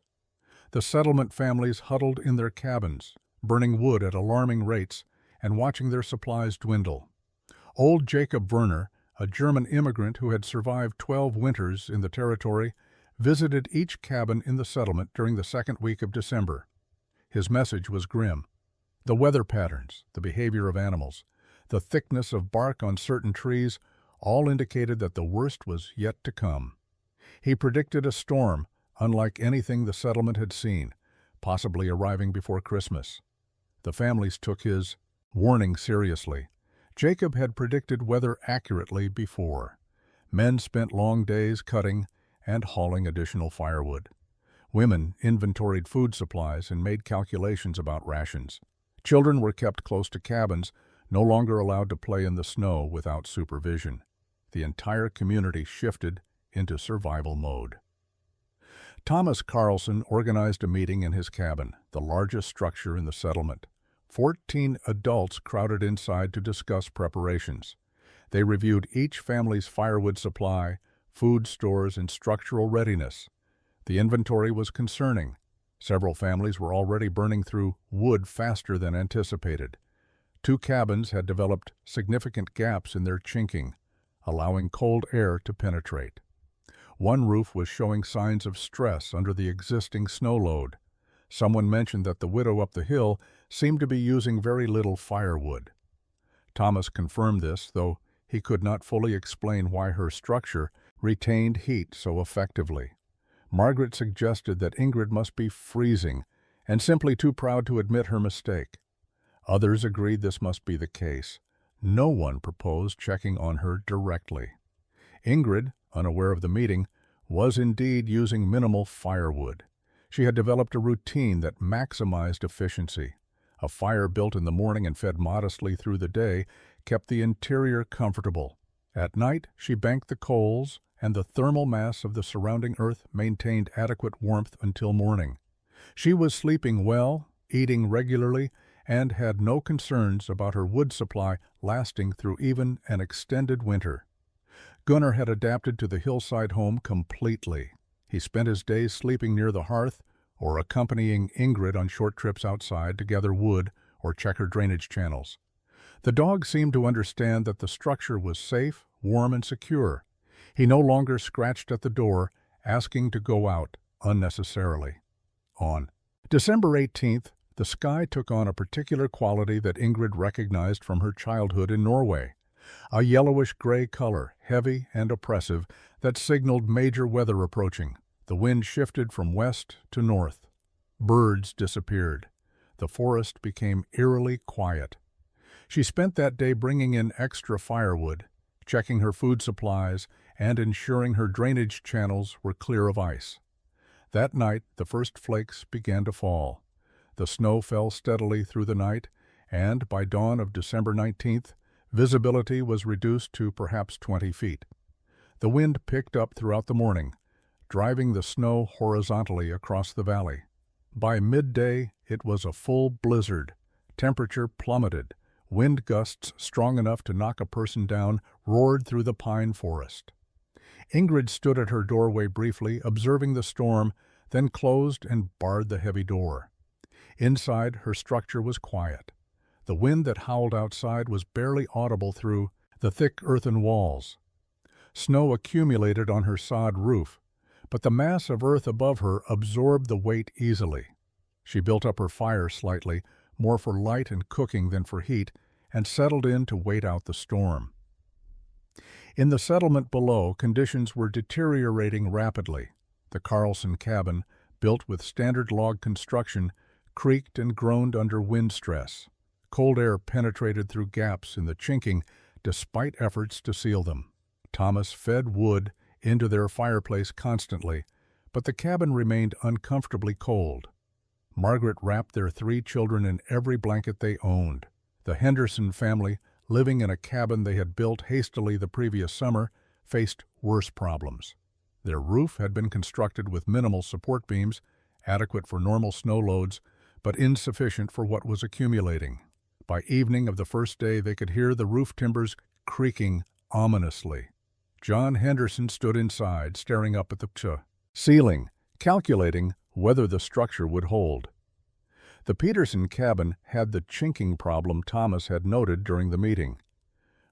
Speaker 1: The settlement families huddled in their cabins, burning wood at alarming rates and watching their supplies dwindle. Old Jacob Werner, a German immigrant who had survived 12 winters in the territory, visited each cabin in the settlement during the second week of December. His message was grim. The weather patterns, the behavior of animals, the thickness of bark on certain trees all indicated that the worst was yet to come. He predicted a storm unlike anything the settlement had seen, possibly arriving before Christmas. The families took his warning seriously. Jacob had predicted weather accurately before. Men spent long days cutting and hauling additional firewood. Women inventoried food supplies and made calculations about rations. Children were kept close to cabins, no longer allowed to play in the snow without supervision. The entire community shifted into survival mode. Thomas Carlson organized a meeting in his cabin, the largest structure in the settlement. 14 adults crowded inside to discuss preparations. They reviewed each family's firewood supply, food stores, and structural readiness. The inventory was concerning. Several families were already burning through wood faster than anticipated. 2 cabins had developed significant gaps in their chinking, allowing cold air to penetrate. One roof was showing signs of stress under the existing snow load. Someone mentioned that the widow up the hill seemed to be using very little firewood. Thomas confirmed this, though he could not fully explain why her structure retained heat so effectively. Margaret suggested that Ingrid must be freezing and simply too proud to admit her mistake. Others agreed this must be the case. No one proposed checking on her directly. Ingrid, unaware of the meeting, was indeed using minimal firewood. She had developed a routine that maximized efficiency. A fire built in the morning and fed modestly through the day kept the interior comfortable. At night, she banked the coals, and the thermal mass of the surrounding earth maintained adequate warmth until morning. She was sleeping well, eating regularly, and had no concerns about her wood supply lasting through even an extended winter. Gunnar had adapted to the Hillside home completely. He spent his days sleeping near the hearth or accompanying Ingrid on short trips outside to gather wood or check her drainage channels. The dog seemed to understand that the structure was safe, warm, and secure. He no longer scratched at the door, asking to go out unnecessarily. On December 18th, the sky took on a particular quality that Ingrid recognized from her childhood in Norway. A yellowish-gray color, heavy and oppressive, that signaled major weather approaching. The wind shifted from west to north. Birds disappeared. The forest became eerily quiet. She spent that day bringing in extra firewood, checking her food supplies, and ensuring her drainage channels were clear of ice. That night, the first flakes began to fall. The snow fell steadily through the night, and by dawn of December 19th, visibility was reduced to perhaps 20 feet. The wind picked up throughout the morning, driving the snow horizontally across the valley. By midday, it was a full blizzard. Temperature plummeted. Wind gusts strong enough to knock a person down roared through the pine forest. Ingrid stood at her doorway briefly, observing the storm, then closed and barred the heavy door. Inside, her structure was quiet. The wind that howled outside was barely audible through the thick earthen walls. Snow accumulated on her sod roof, but the mass of earth above her absorbed the weight easily. She built up her fire slightly, more for light and cooking than for heat, and settled in to wait out the storm. In the settlement below, conditions were deteriorating rapidly. The Carlson cabin, built with standard log construction, creaked and groaned under wind stress. Cold air penetrated through gaps in the chinking despite efforts to seal them. Thomas fed wood into their fireplace constantly, but the cabin remained uncomfortably cold. Margaret wrapped their 3 children in every blanket they owned. The Henderson family, living in a cabin they had built hastily the previous summer, faced worse problems. Their roof had been constructed with minimal support beams, adequate for normal snow loads, but insufficient for what was accumulating. By evening of the first day, they could hear the roof timbers creaking ominously. John Henderson stood inside, staring up at the ceiling, calculating whether the structure would hold. The Peterson cabin had the chinking problem Thomas had noted during the meeting.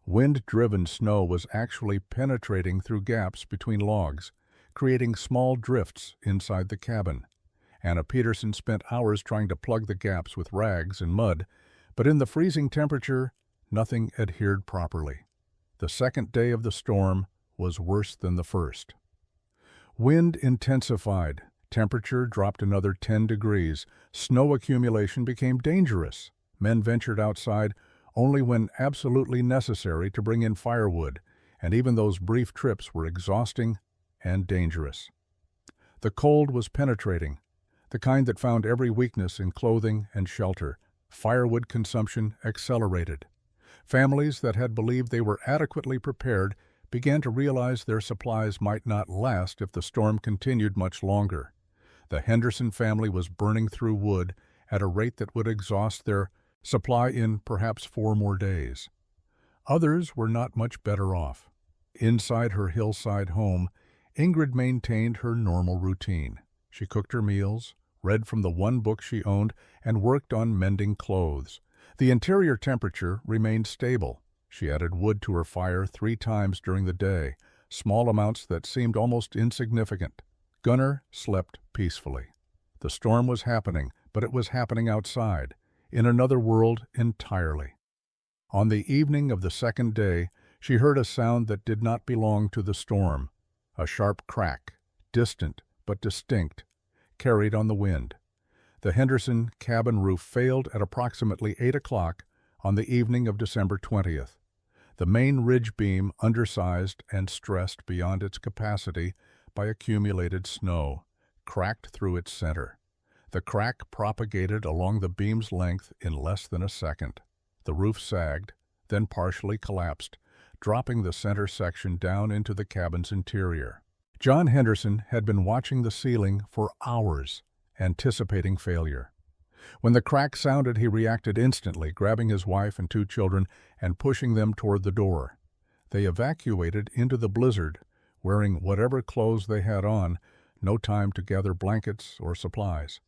Speaker 1: Wind-driven snow was actually penetrating through gaps between logs, creating small drifts inside the cabin. Anna Peterson spent hours trying to plug the gaps with rags and mud, but in the freezing temperature, nothing adhered properly. The second day of the storm was worse than the first. Wind intensified. Temperature dropped another 10 degrees. Snow accumulation became dangerous. Men ventured outside only when absolutely necessary to bring in firewood, and even those brief trips were exhausting and dangerous. The cold was penetrating, the kind that found every weakness in clothing and shelter. Firewood consumption accelerated. Families that had believed they were adequately prepared began to realize their supplies might not last if the storm continued much longer. The Henderson family was burning through wood at a rate that would exhaust their supply in perhaps 4 more days. Others were not much better off. Inside her Hillside home, Ingrid maintained her normal routine. She cooked her meals, read from the one book she owned, and worked on mending clothes. The interior temperature remained stable. She added wood to her fire 3 times during the day, small amounts that seemed almost insignificant. Gunnar slept peacefully. The storm was happening, but it was happening outside, in another world entirely. On the evening of the second day, she heard a sound that did not belong to the storm. A sharp crack, distant but distinct, carried on the wind. The Henderson cabin roof failed at approximately 8 o'clock on the evening of December 20th. The main ridge beam, undersized and stressed beyond its capacity by accumulated snow, cracked through its center. The crack propagated along the beam's length in less than a second. The roof sagged, then partially collapsed, dropping the center section down into the cabin's interior. John Henderson had been watching the ceiling for hours, anticipating failure. When the crack sounded, he reacted instantly, grabbing his wife and 2 children and pushing them toward the door. They evacuated into the blizzard, wearing whatever clothes they had on, no time to gather blankets or supplies.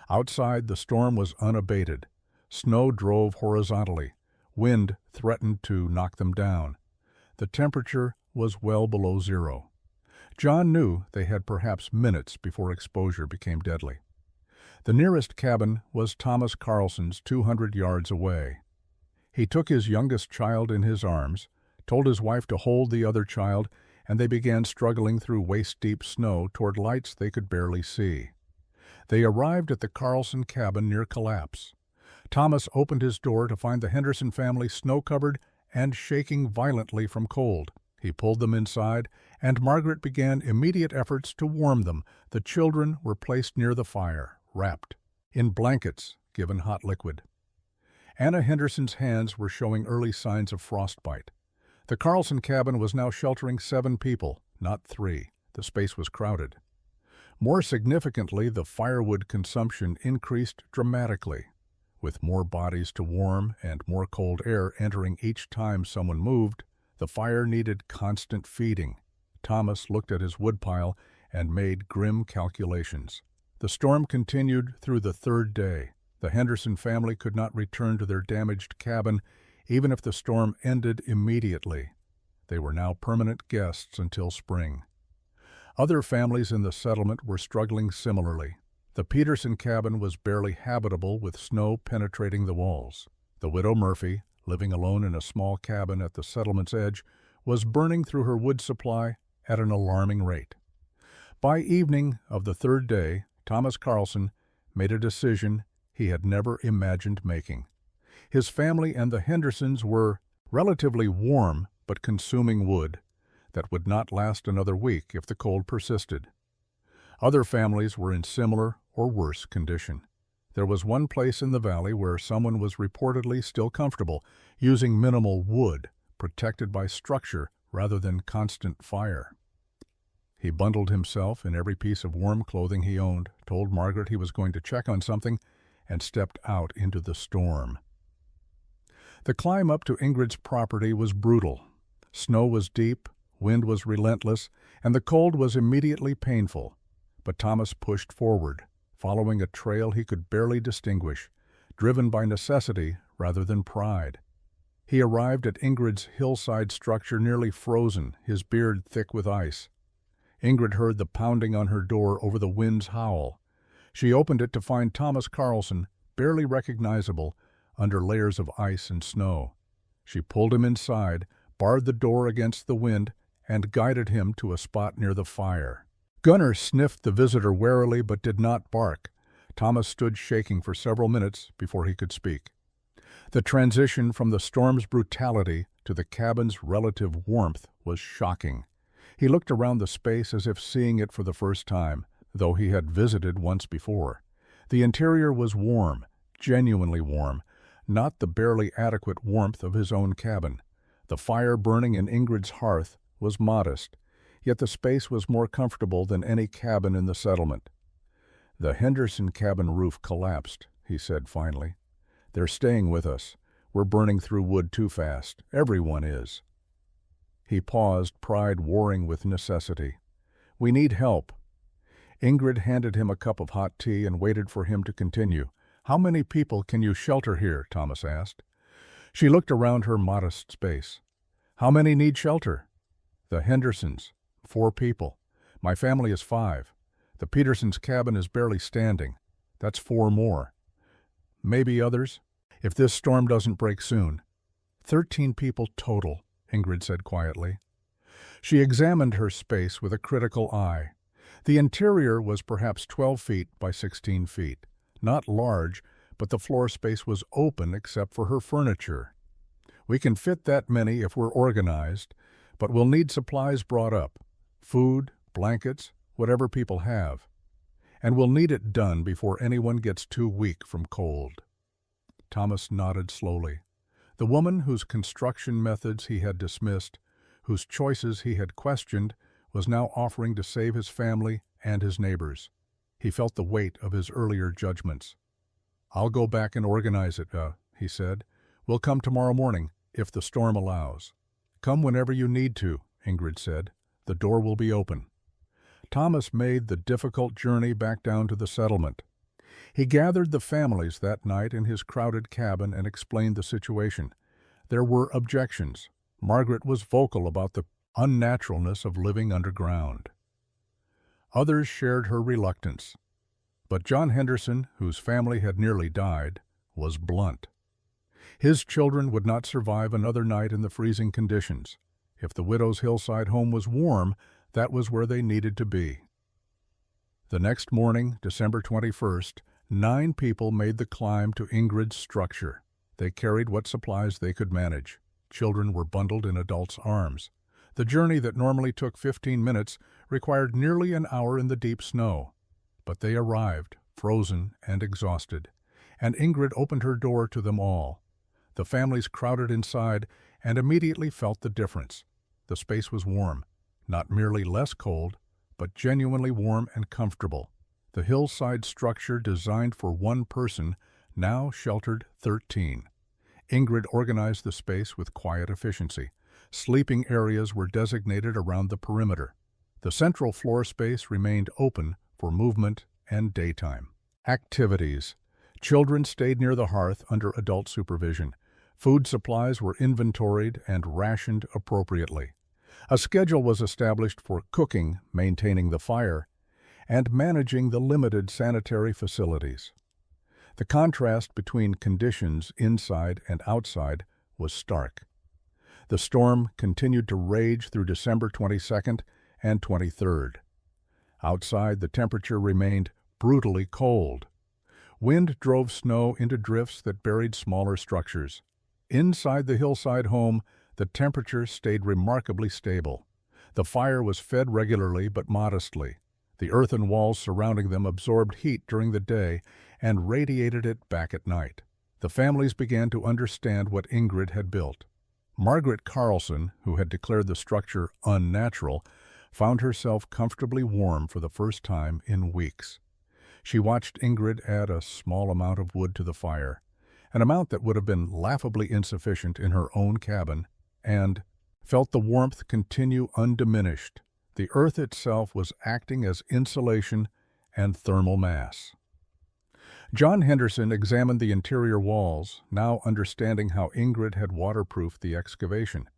Speaker 1: Outside, the storm was unabated. Snow drove horizontally. Wind threatened to knock them down. The temperature was well below 0. John knew they had perhaps minutes before exposure became deadly. The nearest cabin was Thomas Carlson's 200 yards away. He took his youngest child in his arms, told his wife to hold the other child, and they began struggling through waist-deep snow toward lights they could barely see. They arrived at the Carlson cabin near collapse. Thomas opened his door to find the Henderson family snow-covered and shaking violently from cold. He pulled them inside, and Margaret began immediate efforts to warm them. The children were placed near the fire, wrapped in blankets, given hot liquid. Anna Henderson's hands were showing early signs of frostbite. The Carlson cabin was now sheltering 7 people, not 3. The space was crowded. More significantly, the firewood consumption increased dramatically. With more bodies to warm and more cold air entering each time someone moved, the fire needed constant feeding. Thomas looked at his woodpile and made grim calculations. The storm continued through the third day. The Henderson family could not return to their damaged cabin, even if the storm ended immediately. They were now permanent guests until spring. Other families in the settlement were struggling similarly. The Peterson cabin was barely habitable with snow penetrating the walls. The widow Murphy, living alone in a small cabin at the settlement's edge, was burning through her wood supply at an alarming rate. By evening of the third day, Thomas Carlson made a decision he had never imagined making. His family and the Hendersons were relatively warm but consuming wood that would not last another week if the cold persisted. Other families were in similar or worse condition. There was one place in the valley where someone was reportedly still comfortable, using minimal wood, protected by structure rather than constant fire. He bundled himself in every piece of warm clothing he owned, told Margaret he was going to check on something, and stepped out into the storm. The climb up to Ingrid's property was brutal. Snow was deep, wind was relentless, and the cold was immediately painful. But Thomas pushed forward, following a trail he could barely distinguish, driven by necessity rather than pride. He arrived at Ingrid's hillside structure nearly frozen, his beard thick with ice. Ingrid heard the pounding on her door over the wind's howl. She opened it to find Thomas Carlson, barely recognizable, under layers of ice and snow. She pulled him inside, barred the door against the wind, and guided him to a spot near the fire. Gunnar sniffed the visitor warily but did not bark. Thomas stood shaking for several minutes before he could speak. The transition from the storm's brutality to the cabin's relative warmth was shocking. He looked around the space as if seeing it for the first time, though he had visited once before. The interior was warm, genuinely warm, not the barely adequate warmth of his own cabin. The fire burning in Ingrid's hearth was modest, yet the space was more comfortable than any cabin in the settlement. "The Henderson cabin roof collapsed," he said finally. "They're staying with us. We're burning through wood too fast. Everyone is." He paused, pride warring with necessity. "We need help." Ingrid handed him a cup of hot tea and waited for him to continue. "How many people can you shelter here?" Thomas asked. She looked around her modest space. "How many need shelter?" "The Hendersons. 4 people. My family is 5. The Petersons' cabin is barely standing. That's 4 more. Maybe others, if this storm doesn't break soon." 13 people total, Ingrid said quietly. She examined her space with a critical eye. The interior was perhaps 12 feet by 16 feet. Not large, but the floor space was open except for her furniture. "We can fit that many if we're organized, but we'll need supplies brought up. Food, blankets, whatever people have. And we'll need it done before anyone gets too weak from cold." Thomas nodded slowly. The woman whose construction methods he had dismissed, whose choices he had questioned, was now offering to save his family and his neighbors. He felt the weight of his earlier judgments. "I'll go back and organize it," he said. "We'll come tomorrow morning, if the storm allows." "Come whenever you need to," Ingrid said. "The door will be open." Thomas made the difficult journey back down to the settlement. He gathered the families that night in his crowded cabin and explained the situation. There were objections. Margaret was vocal about the unnaturalness of living underground. Others shared her reluctance. But John Henderson, whose family had nearly died, was blunt. His children would not survive another night in the freezing conditions. If the widow's hillside home was warm, that was where they needed to be. The next morning, December 21st, 9 people made the climb to Ingrid's structure. They carried what supplies they could manage. Children were bundled in adults' arms. The journey that normally took 15 minutes required nearly an hour in the deep snow. But they arrived, frozen and exhausted, and Ingrid opened her door to them all. The families crowded inside and immediately felt the difference. The space was warm, not merely less cold, but genuinely warm and comfortable. The hillside structure designed for 1 person now sheltered 13. Ingrid organized the space with quiet efficiency. Sleeping areas were designated around the perimeter. The central floor space remained open for movement and daytime. Activities. Children stayed near the hearth under adult supervision. Food supplies were inventoried and rationed appropriately. A schedule was established for cooking, maintaining the fire, and managing the limited sanitary facilities. The contrast between conditions inside and outside was stark. The storm continued to rage through December 22nd and 23rd. Outside, the temperature remained brutally cold. Wind drove snow into drifts that buried smaller structures. Inside the Hillside home, the temperature stayed remarkably stable. The fire was fed regularly but modestly. The earthen walls surrounding them absorbed heat during the day and radiated it back at night. The families began to understand what Ingrid had built. Margaret Carlson, who had declared the structure unnatural, found herself comfortably warm for the first time in weeks. She watched Ingrid add a small amount of wood to the fire, an amount that would have been laughably insufficient in her own cabin, and felt the warmth continue undiminished. The earth itself was acting as insulation and thermal mass. John Henderson examined the interior walls, now understanding how Ingrid had waterproofed the excavation.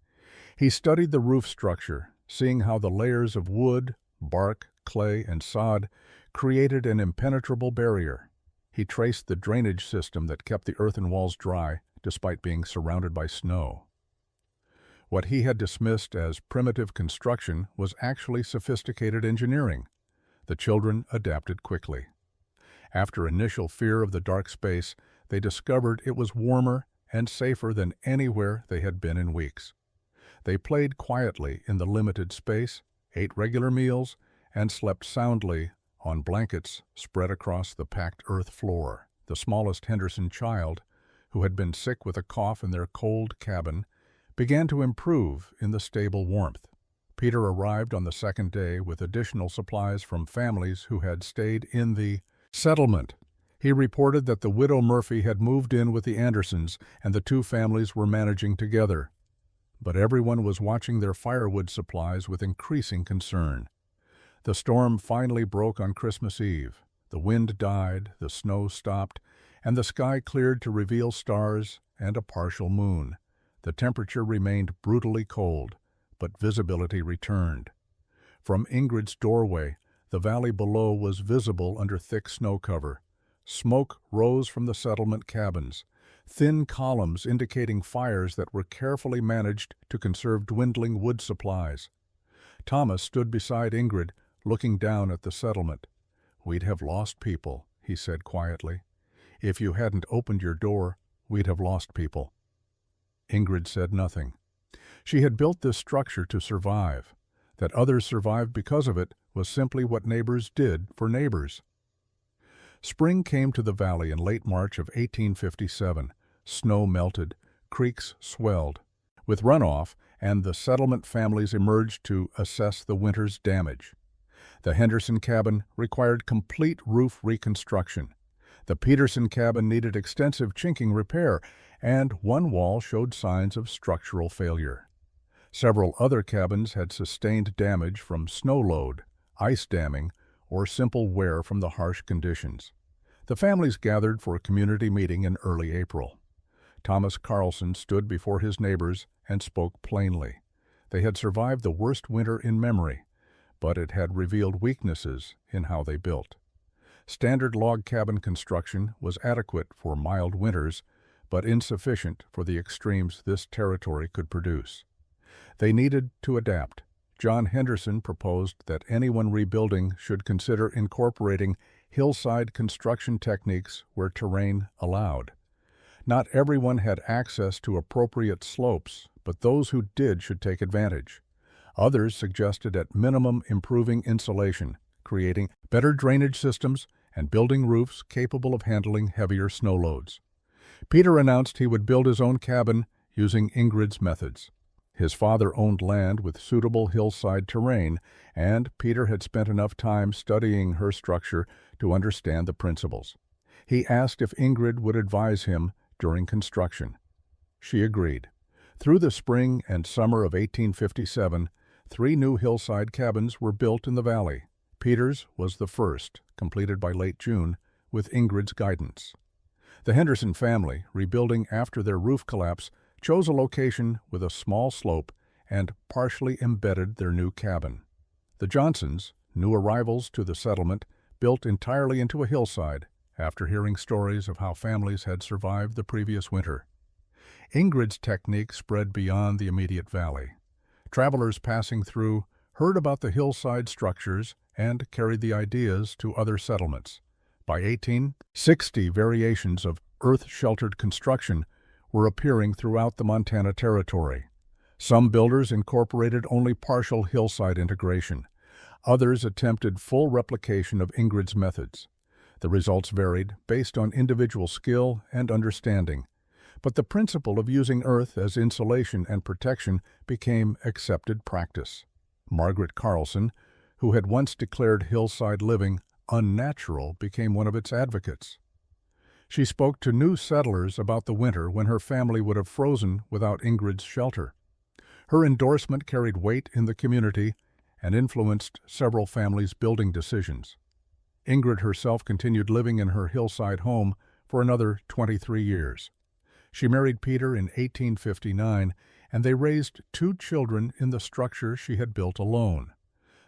Speaker 1: He studied the roof structure, seeing how the layers of wood, bark, clay, and sod created an impenetrable barrier. He traced the drainage system that kept the earthen walls dry, despite being surrounded by snow. What he had dismissed as primitive construction was actually sophisticated engineering. The children adapted quickly. After initial fear of the dark space, they discovered it was warmer and safer than anywhere they had been in weeks. They played quietly in the limited space, ate regular meals, and slept soundly on blankets spread across the packed earth floor. The smallest Henderson child, who had been sick with a cough in their cold cabin, began to improve in the stable warmth. Peter arrived on the second day with additional supplies from families who had stayed in the settlement. He reported that the widow Murphy had moved in with the Andersons and the two families were managing together. But everyone was watching their firewood supplies with increasing concern. The storm finally broke on Christmas Eve. The wind died, the snow stopped, and the sky cleared to reveal stars and a partial moon. The temperature remained brutally cold, but visibility returned. From Ingrid's doorway, the valley below was visible under thick snow cover. Smoke rose from the settlement cabins, thin columns indicating fires that were carefully managed to conserve dwindling wood supplies. Thomas stood beside Ingrid, looking down at the settlement. "We'd have lost people," he said quietly. "If you hadn't opened your door, we'd have lost people." Ingrid said nothing. She had built this structure to survive. That others survived because of it was simply what neighbors did for neighbors. Spring came to the valley in late March of 1857. Snow melted, creeks swelled. With runoff, and the settlement families emerged to assess the winter's damage. The Henderson cabin required complete roof reconstruction. The Peterson cabin needed extensive chinking repair, and one wall showed signs of structural failure. Several other cabins had sustained damage from snow load, ice damming, or simple wear from the harsh conditions. The families gathered for a community meeting in early April. Thomas Carlson stood before his neighbors and spoke plainly. They had survived the worst winter in memory, but it had revealed weaknesses in how they built. Standard log cabin construction was adequate for mild winters, but insufficient for the extremes this territory could produce. They needed to adapt. John Henderson proposed that anyone rebuilding should consider incorporating hillside construction techniques where terrain allowed. Not everyone had access to appropriate slopes, but those who did should take advantage. Others suggested at minimum improving insulation, creating better drainage systems, and building roofs capable of handling heavier snow loads. Peter announced he would build his own cabin using Ingrid's methods. His father owned land with suitable hillside terrain, and Peter had spent enough time studying her structure to understand the principles. He asked if Ingrid would advise him during construction. She agreed. Through the spring and summer of 1857, 3 new hillside cabins were built in the valley. Peter's was the first, completed by late June, with Ingrid's guidance. The Henderson family, rebuilding after their roof collapse, chose a location with a small slope and partially embedded their new cabin. The Johnsons, new arrivals to the settlement, built entirely into a hillside after hearing stories of how families had survived the previous winter. Ingrid's technique spread beyond the immediate valley. Travelers passing through heard about the hillside structures and carried the ideas to other settlements. By 1860, variations of earth-sheltered construction were appearing throughout the Montana Territory. Some builders incorporated only partial hillside integration. Others attempted full replication of Ingrid's methods. The results varied based on individual skill and understanding, but the principle of using earth as insulation and protection became accepted practice. Margaret Carlson, who had once declared hillside living unnatural, became one of its advocates. She spoke to new settlers about the winter when her family would have frozen without Ingrid's shelter. Her endorsement carried weight in the community and influenced several families' building decisions. Ingrid herself continued living in her hillside home for another 23 years. She married Peter in 1859, and they raised 2 children in the structure she had built alone.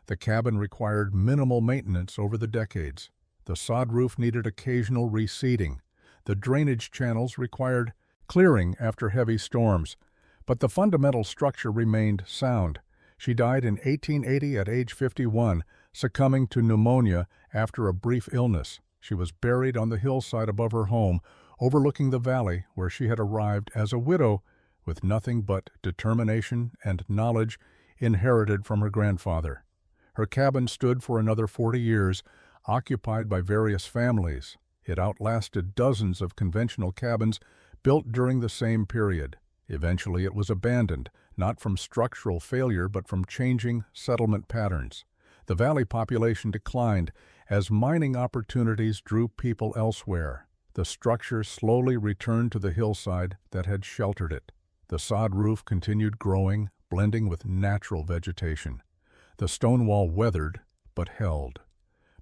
Speaker 1: The cabin required minimal maintenance over the decades. The sod roof needed occasional reseeding. The drainage channels required clearing after heavy storms, but the fundamental structure remained sound. She died in 1880 at age 51, succumbing to pneumonia after a brief illness. She was buried on the hillside above her home, overlooking the valley where she had arrived as a widow with nothing but determination and knowledge inherited from her grandfather. Her cabin stood for another 40 years, occupied by various families. It outlasted dozens of conventional cabins built during the same period. Eventually it was abandoned, not from structural failure but from changing settlement patterns. The valley population declined as mining opportunities drew people elsewhere. The structure slowly returned to the hillside that had sheltered it. The sod roof continued growing, blending with natural vegetation. The stone wall weathered, but held.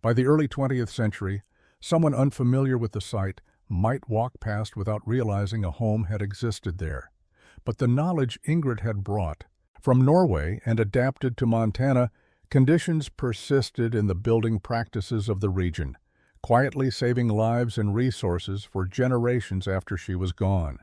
Speaker 1: By the early 20th century, someone unfamiliar with the site might walk past without realizing a home had existed there. But the knowledge Ingrid had brought from Norway and adapted to Montana, conditions persisted in the building practices of the region, quietly saving lives and resources for generations after she was gone.